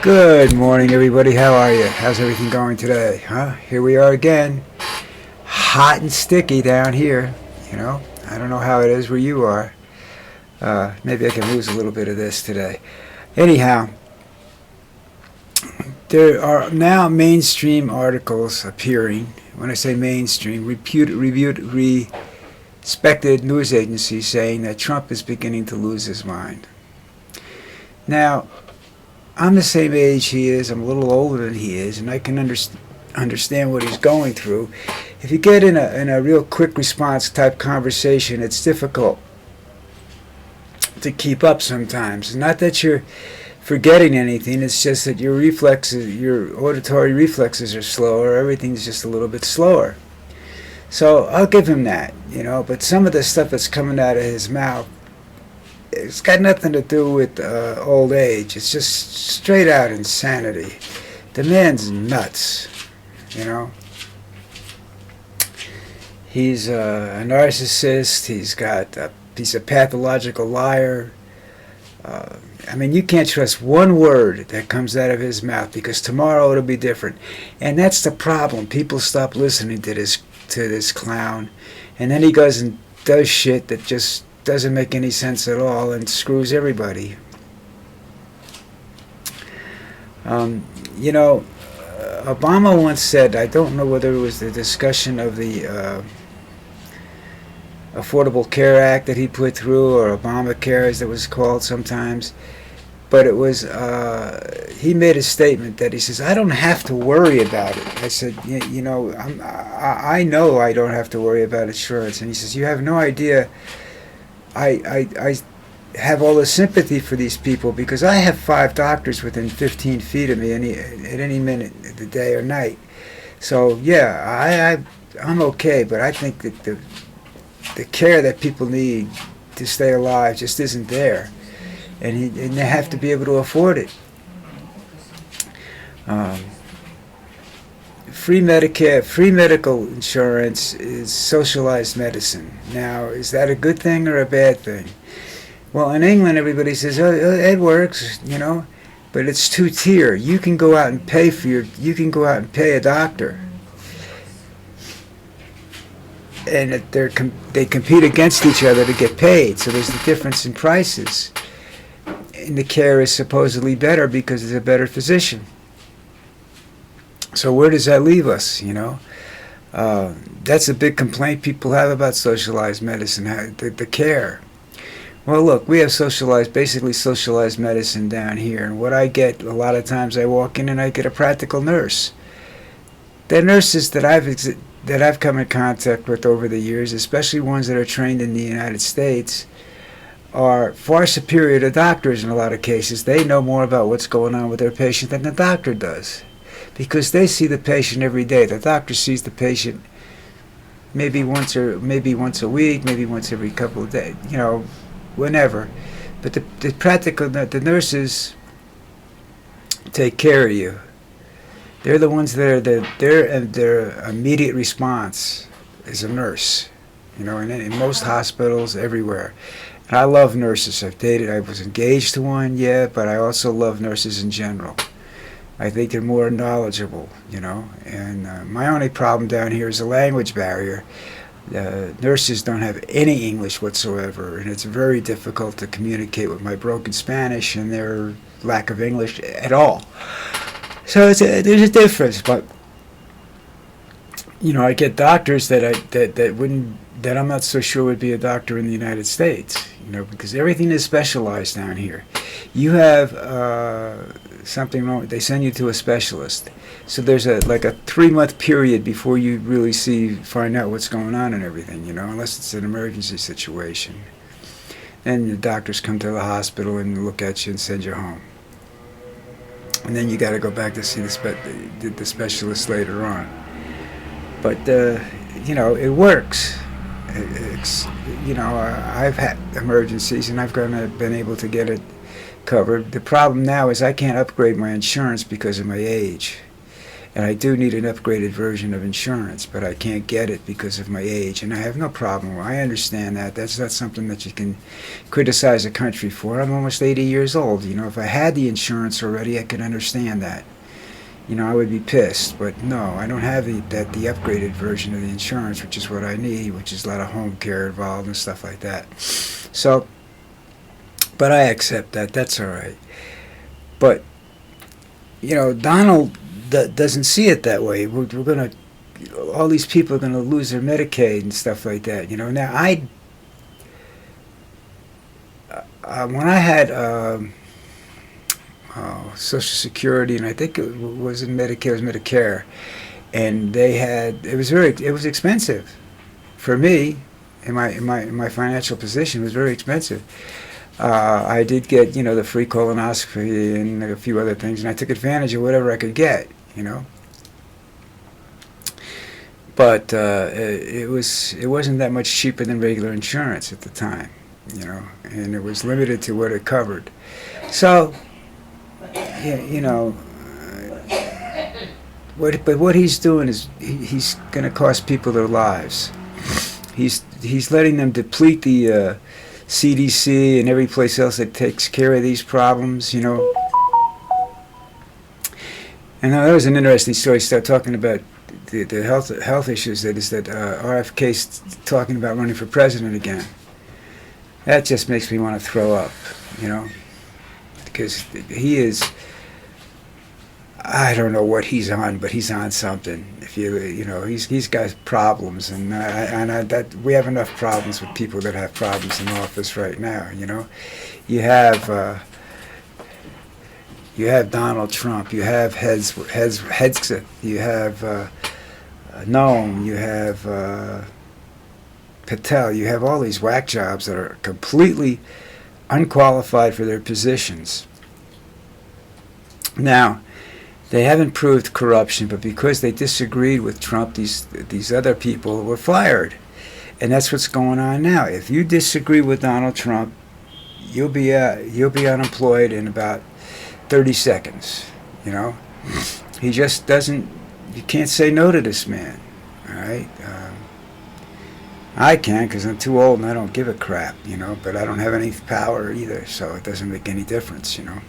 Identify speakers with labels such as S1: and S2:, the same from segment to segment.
S1: Good morning, everybody. How are you? How's everything going today? Huh? Here we are again. Hot and sticky down here. You know, I don't know how it is where you are. Maybe I can lose a little bit of this today. Anyhow, there are now mainstream articles appearing. When I say mainstream, respected news agencies saying that Trump is beginning to lose his mind. Now, I'm the same age he is. I'm a little older than he is, and I can understand what he's going through. If you get in a real quick response type conversation, it's difficult to keep up sometimes. Not that you're forgetting anything. It's just that your auditory reflexes are slower. Everything's just a little bit slower. So I'll give him that, But some of the stuff that's coming out of his mouth, it's got nothing to do with old age. It's just straight out insanity. The man's nuts, He's a narcissist. He's a pathological liar. You can't trust one word that comes out of his mouth because tomorrow it'll be different. And that's the problem. People stop listening to this clown, and then he goes and does shit that just doesn't make any sense at all and screws everybody. Obama once said, I don't know whether it was the discussion of the Affordable Care Act that he put through, or Obamacare as it was called sometimes, but it was, he made a statement that he says, I don't have to worry about it. I said, I know I don't have to worry about insurance. And he says, you have no idea. I have all the sympathy for these people because I have 5 doctors within 15 feet of me at any minute of the day or night. So yeah, I'm okay, but I think that the care that people need to stay alive just isn't there, and they have to be able to afford it. Free Medicare, free medical insurance is socialized medicine. Now, is that a good thing or a bad thing? Well, in England, everybody says, oh, it works, but it's two-tier. You can go out and pay a doctor, and they compete against each other to get paid. So there's the difference in prices, and the care is supposedly better because there's a better physician. So where does that leave us, That's a big complaint people have about socialized medicine, the care. Well, look, we have basically socialized medicine down here, and what I get, a lot of times I walk in and I get a practical nurse. The nurses that I've come in contact with over the years, especially ones that are trained in the United States, are far superior to doctors in a lot of cases. They know more about what's going on with their patient than the doctor does, because they see the patient every day. The doctor sees the patient maybe once a week, maybe once every couple of days, whenever. But the nurses take care of you. They're the ones that are their immediate response is a nurse, in most hospitals everywhere. And I love nurses. I was engaged to one, but I also love nurses in general. I think they're more knowledgeable, and my only problem down here is the language barrier. Nurses don't have any English whatsoever, and it's very difficult to communicate with my broken Spanish and their lack of English at all. So there's a difference, but I get doctors that I'm not so sure would be a doctor in the United States, because everything is specialized down here. You have something wrong, they send you to a specialist. So there's a 3-month period before you really find out what's going on and everything, unless it's an emergency situation. Then the doctors come to the hospital and look at you and send you home. And then you got to go back to see the specialist later on. But it works. I've had emergencies and I've been able to get it covered. The problem now is I can't upgrade my insurance because of my age. And I do need an upgraded version of insurance, but I can't get it because of my age. And I have no problem. I understand that. That's not something that you can criticize a country for. I'm almost 80 years old. You know, if I had the insurance already, I could understand that. You know, I would be pissed. But no, I don't have the upgraded version of the insurance, which is what I need, which is a lot of home care involved and stuff like that. So, but I accept that. That's all right. But, you know, Donald doesn't see it that way. We're going to, all these people are going to lose their Medicaid and stuff like that. You know, now when I had Social Security, and I think it was in Medicare, it was Medicare, and they had, it was expensive for me. In my financial position, it was very expensive. I did get, you know, the free colonoscopy and a few other things, and I took advantage of whatever I could get, you know. But it wasn't that much cheaper than regular insurance at the time, you know, and it was limited to what it covered. So, you know, what he's doing is he's going to cost people their lives. He's letting them deplete the CDC and every place else that takes care of these problems, you know. And that was an interesting story. Start talking about the health issues. That is that RFK's talking about running for president again. That just makes me want to throw up, you know, because he is. I don't know what he's on, but he's on something. If you know, he's got problems, and that we have enough problems with people that have problems in office right now. You know, you have Donald Trump, you have Hegseth, you have Noam, you have Patel, you have all these whack jobs that are completely unqualified for their positions. Now, they haven't proved corruption, but because they disagreed with Trump, these other people were fired. And that's what's going on now. If you disagree with Donald Trump, you'll be unemployed in about 30 seconds, you know. He just doesn't, you can't say no to this man, all right? I can, because I'm too old and I don't give a crap, you know, but I don't have any power either, so it doesn't make any difference, you know.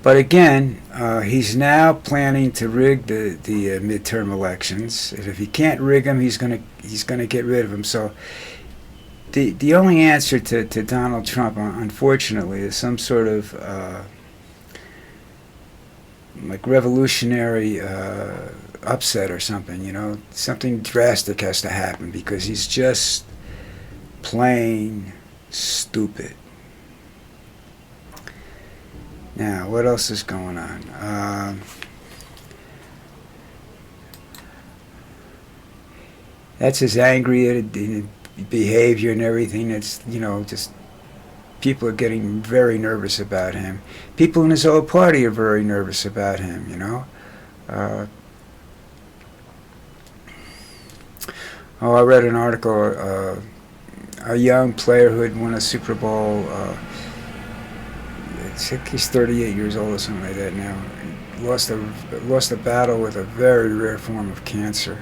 S1: But again, he's now planning to rig the midterm elections. And if he can't rig them, he's gonna get rid of them. So the only answer to Donald Trump, unfortunately, is some sort of like revolutionary upset or something. You know, something drastic has to happen because he's just plain stupid. Now, what else is going on? That's his angry behavior and everything. That's, you know, just people are getting very nervous about him. People in his own party are very nervous about him, you know. I read an article, a young player who had won a Super Bowl, he's 38 years old or something like that now. He lost a battle with a very rare form of cancer.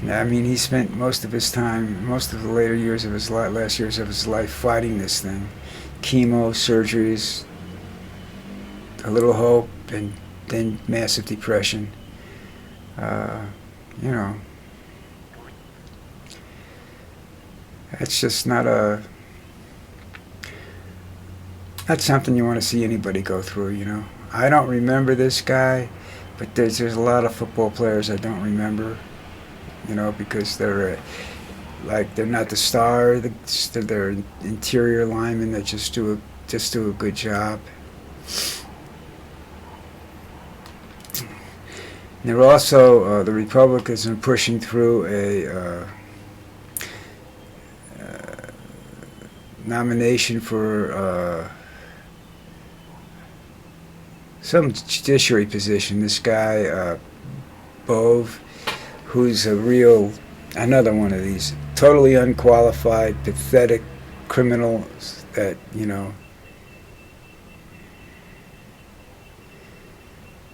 S1: I mean, he spent most of his time, most of the later years of his life, last years of his life, fighting this thing. Chemo, surgeries, a little hope, and then massive depression. You know, that's just not something you want to see anybody go through, you know. I don't remember this guy, but there's a lot of football players I don't remember, you know, because they're not the star, they're interior linemen that just do a good job. And they're also the Republicans are pushing through a nomination for some judiciary position. This guy, Bove, who's another one of these totally unqualified, pathetic criminals that, you know,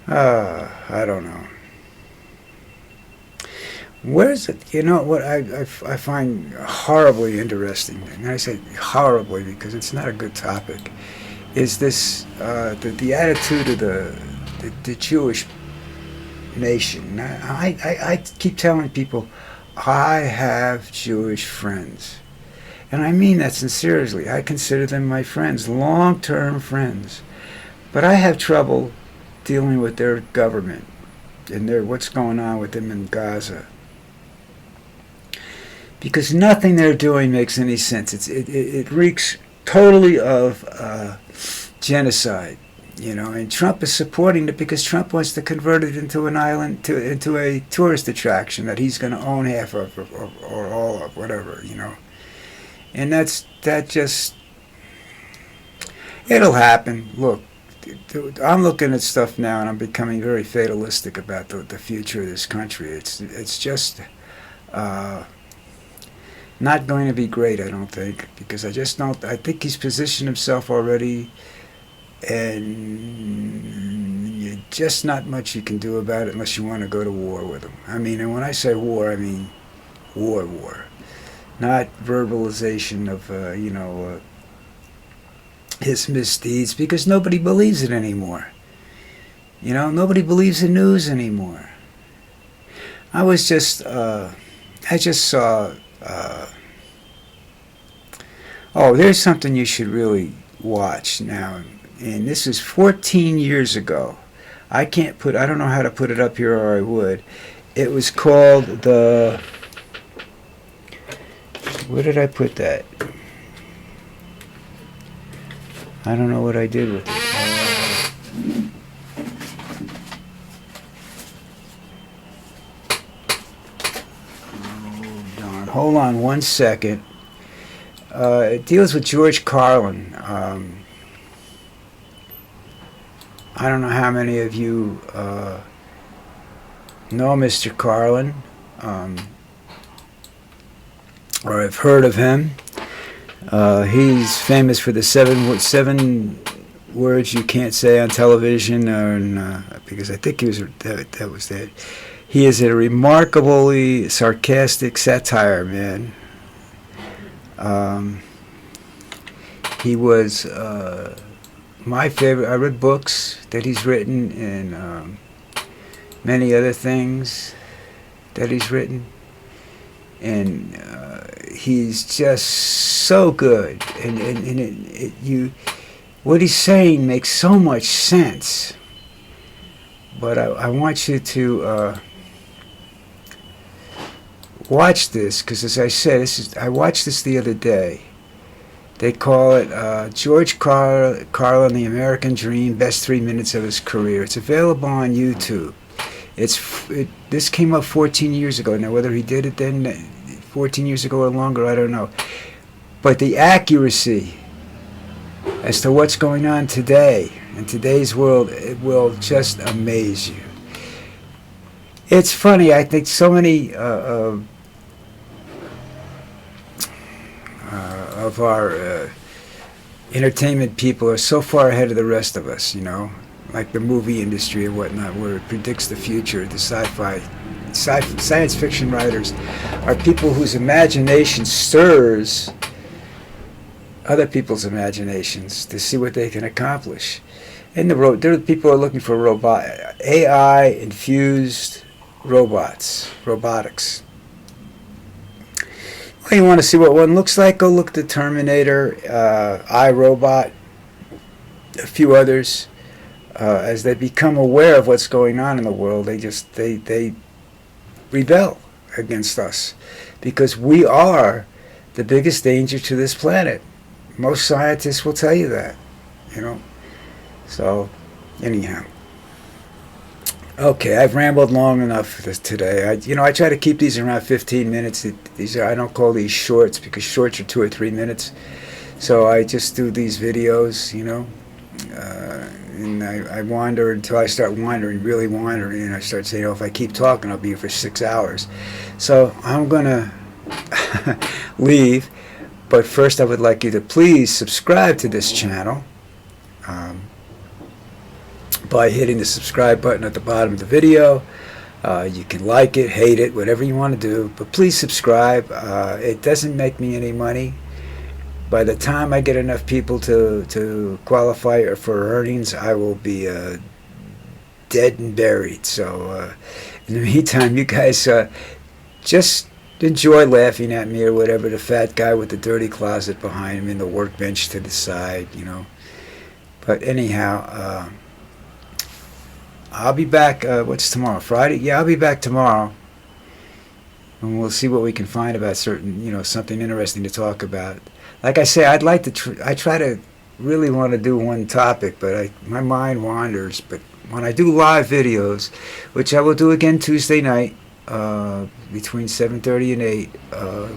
S1: I don't know. Where's it? You know what I find horribly interesting, and I say horribly because it's not a good topic, is this the attitude of the Jewish nation. I keep telling people I have Jewish friends, and I mean that sincerely. I consider them my friends, long-term friends, but I have trouble dealing with their government and what's going on with them in Gaza. Because nothing they're doing makes any sense. It reeks totally of genocide, you know. And Trump is supporting it because Trump wants to convert it into an island, into a tourist attraction that he's going to own half of or all of, whatever, you know. And that just, it'll happen. Look, I'm looking at stuff now, and I'm becoming very fatalistic about the future of this country. It's just. Not going to be great, I don't think, because I just don't. I think he's positioned himself already, and just not much you can do about it unless you want to go to war with him. I mean, and when I say war, I mean war, not verbalization of his misdeeds, because nobody believes it anymore. You know, nobody believes the news anymore. I just saw. There's something you should really watch now, and this is 14 years ago. I don't know how to put it up here, or I would. It was called where did I put that? I don't know what I did with it. Hold on one second. It deals with George Carlin. I don't know how many of you know Mr. Carlin or have heard of him. He's famous for the seven words you can't say on television, because I think that was that. He is a remarkably sarcastic satire man. He was my favorite. I read books that he's written and many other things that he's written. And he's just so good. And what he's saying makes so much sense. But I want you to watch this, because as I said, I watched this the other day. They call it George Carlin, The American Dream, Best 3 Minutes of His Career. It's available on YouTube. This came up 14 years ago. Now, whether he did it then 14 years ago or longer, I don't know. But the accuracy as to what's going on today, in today's world, it will just amaze you. It's funny, I think so many of our entertainment people are so far ahead of the rest of us, you know, like the movie industry and whatnot, where it predicts the future. The science fiction writers are people whose imagination stirs other people's imaginations to see what they can accomplish. And there are people who are looking for AI-infused robotics. Well, you want to see what one looks like? Go look at the Terminator, iRobot, a few others. As they become aware of what's going on in the world, they rebel against us, because we are the biggest danger to this planet. Most scientists will tell you that, you know. So, anyhow. Okay, I've rambled long enough today. I try to keep these around 15 minutes. I don't call these shorts, because shorts are 2 or 3 minutes. So I just do these videos, you know. And I wander until I start really wandering, and I start saying, if I keep talking, I'll be here for 6 hours. So I'm going to leave. But first, I would like you to please subscribe to this channel. by hitting the subscribe button at the bottom of the video. You can like it, hate it, whatever you want to do, but please subscribe. It doesn't make me any money. By the time I get enough people to qualify for earnings, I will be dead and buried. So in the meantime, you guys just enjoy laughing at me or whatever. The fat guy with the dirty closet behind him and the workbench to the side, you know. But anyhow, I'll be back. What's tomorrow? Friday? Yeah, I'll be back tomorrow, and we'll see what we can find about certain, you know, something interesting to talk about. Like I say, I'd like to. I try to really want to do one topic, but my mind wanders. But when I do live videos, which I will do again Tuesday night, between 7:30 and 8,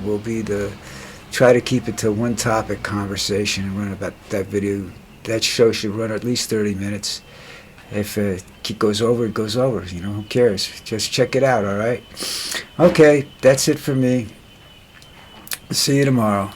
S1: will be try to keep it to one topic conversation and run about that video. That show should run at least 30 minutes. If it goes over, it goes over. You know, who cares? Just check it out, all right? Okay, that's it for me. See you tomorrow.